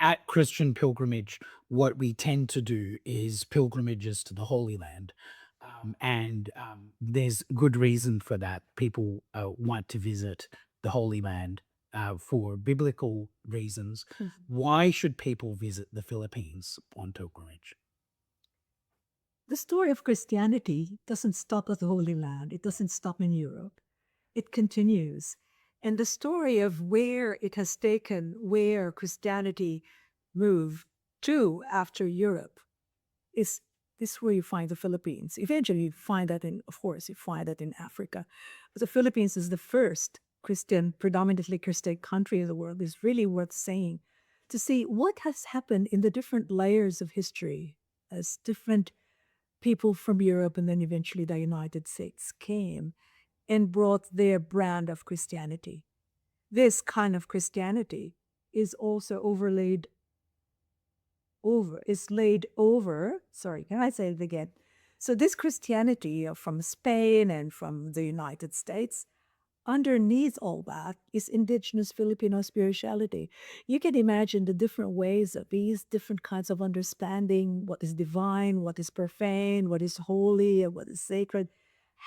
at Christian pilgrimage, what we tend to do is pilgrimages to the Holy Land. There's good reason for that. People want to visit the Holy Land for biblical reasons. Mhm. Why should people visit the Philippines on pilgrimage? The story of Christianity doesn't stop at the Holy Land, it doesn't stop in Europe. It continues. And the story of where it has taken, where Christianity moved to after Europe is this where you find the Philippines. Eventually you find that in, of course, you find that in Africa. But the Philippines is the first Christian, predominantly Christian country in the world is really worth saying to see what has happened in the different layers of history as different people from Europe and then eventually the United States came and brought their brand of Christianity. This kind of Christianity is also is laid over, sorry, can I say it again? So this Christianity from Spain and from the United States, underneath all that is indigenous Filipino spirituality. You can imagine the different ways of these different kinds of understanding what is divine, what is profane, what is holy, and what is sacred.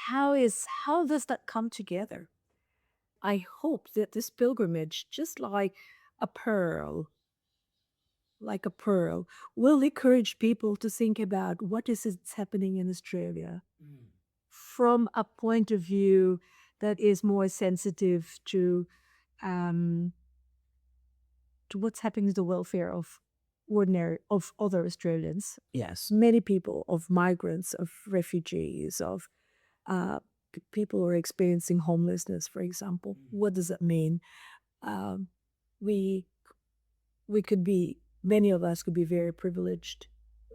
How does that come together? I hope that this pilgrimage, just a pearl, like a pearl, will encourage people to think about what is it happening in Australia from a point of view that is more sensitive um, to what's happening to the welfare of other Australians. Yes. Many people, of migrants, of refugees, of people who are experiencing homelessness, for example. What does that mean? Um, we we could be many of us could be very privileged,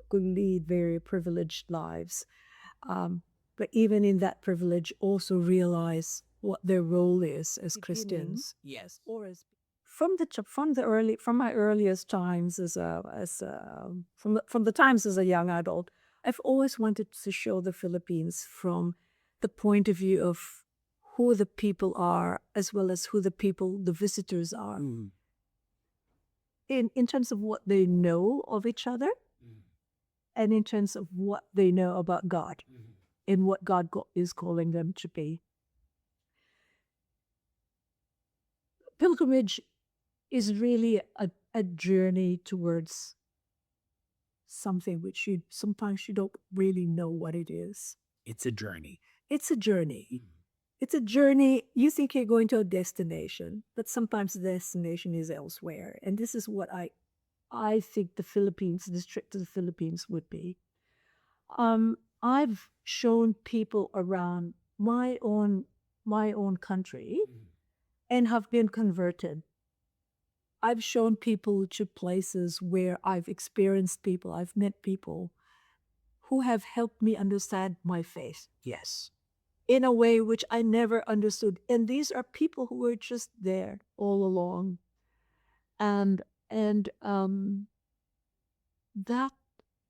could lead very privileged lives, um, but even in that privilege, also realize what their role is as Christians. Yes. Or as from my earliest times from the times as a young adult, I've always wanted to show the Philippines from the point of view of who the people are as well as who the visitors are in terms of what they know of each other and in terms of what they know about God and what is calling them to be. Pilgrimage is really a journey towards something which you sometimes you don't really know what it is. It's a journey. It's a journey. It's a journey. You think you're going to a destination, but sometimes the destination is elsewhere. And this is what I think the Philippines, this trip to the Philippines would be. I've shown people around my own country and have been converted. I've shown people to places where I've experienced people, I've met people who have helped me understand my faith Yes. in a way which I never understood. And these are people who were just there all along. And and that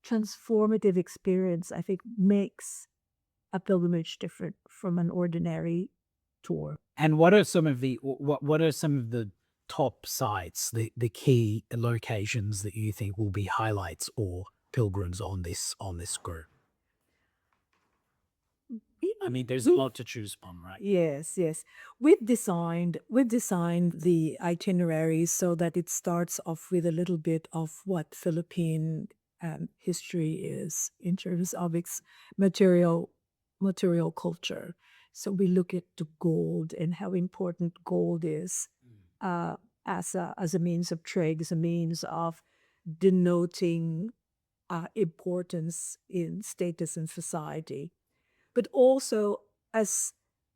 transformative experience, I think, makes a pilgrimage different from an ordinary tour. And what are some of the what are some of the top sites, the key locations that you think will be highlights or pilgrims on this group? I mean, there's a lot to choose from, right? Yes, yes. We've designed the itinerary so that it starts off with a little bit of what Philippine history is in terms of its material material culture. So we look at the gold and how important gold is uh, as a means of trade, as a means of denoting importance in status and society, but also as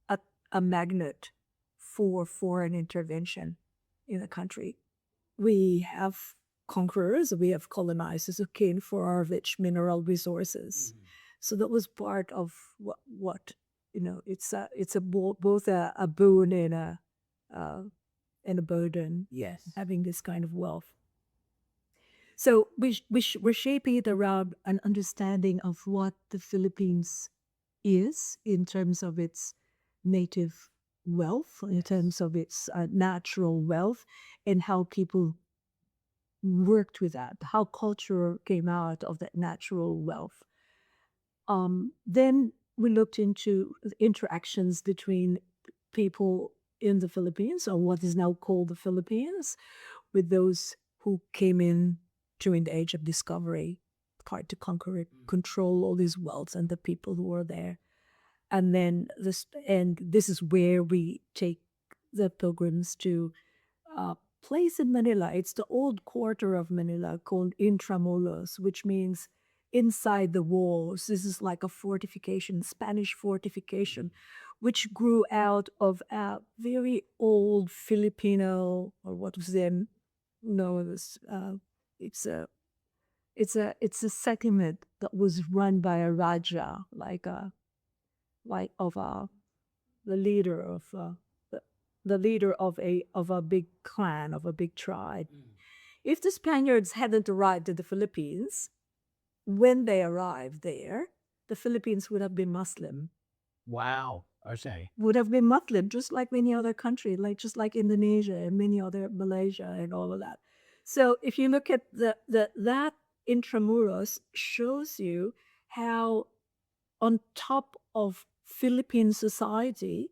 a, a magnet for foreign intervention in the country. We have conquerors, we have colonizers who came for our rich mineral resources. So that was part of what both a boon uh, and a burden, Yes. having this kind of wealth. So we're shaping it around an understanding of what the Philippines is in terms of its native wealth, in terms of its natural wealth, and how people worked with that, how culture came out of that natural wealth. Then we looked into the interactions between people in the Philippines, or what is now called the Philippines, with those who came in during the age of discovery, tried to conquer it, control all these wealth and the people who were there. And then this is where we take the pilgrims to a place in Manila. It's the old quarter of Manila called Intramuros, which means inside the walls. This is like a fortification, Spanish fortification, which grew out of a very old Filipino, or what was then known as, it's a it's a settlement that was run by a raja, like of a the leader of the leader of a big clan, of a big tribe. If the Spaniards hadn't arrived in the Philippines, when they arrived there, the Philippines would have been Muslim. Wow. Okay. Would have been Muslim, just like many other countries, like just like Indonesia and many other Malaysia and all of that. So if you look at that Intramuros shows you how on top of Philippine society,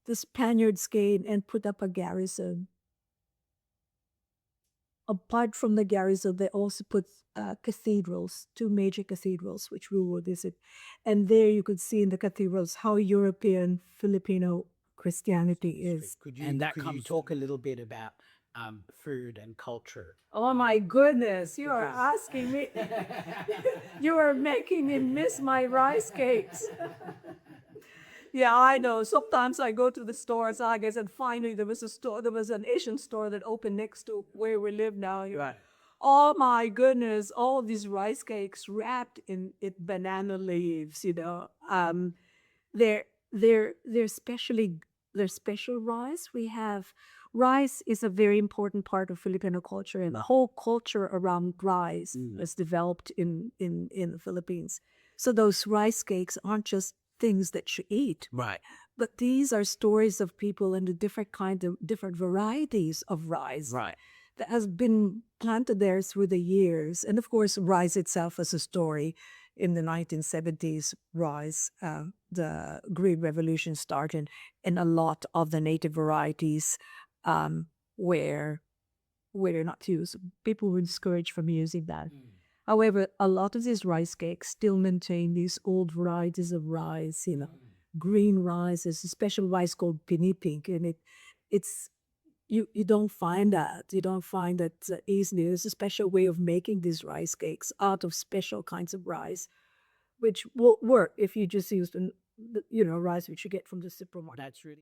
the Spaniards came and put up a garrison. Apart from the garrison, they also put cathedrals, two major cathedrals, which we will visit. And there you could see in the cathedrals how European Filipino Christianity is. And that could you talk a little bit about food and culture? Oh my goodness, you are asking me. You are making me miss my rice cakes. Yeah, I know. Sometimes I go to the stores, I guess, and finally there was an Asian store that opened next to where we live now. Right. Oh my goodness, all these rice cakes wrapped in banana leaves, they're they're specially they're special rice. We have rice is a very important part of Filipino culture, and the whole culture around rice was developed in the Philippines. So those rice cakes aren't just things that you eat, Right. but these are stories of people and the different varieties of rice Right. that has been planted there through the years. And of course, rice itself as a story. In the 1970s, rice, the Green Revolution started, and a lot of the native varieties were not used. People were discouraged from using that. However, a lot of these rice cakes still maintain these old varieties of rice, green rice. There's a special rice called pinipink, and it's you don't find that. You don't find that easily. There's a special way of making these rice cakes out of special kinds of rice, which will work if you just use rice which you get from the supermarket. That's really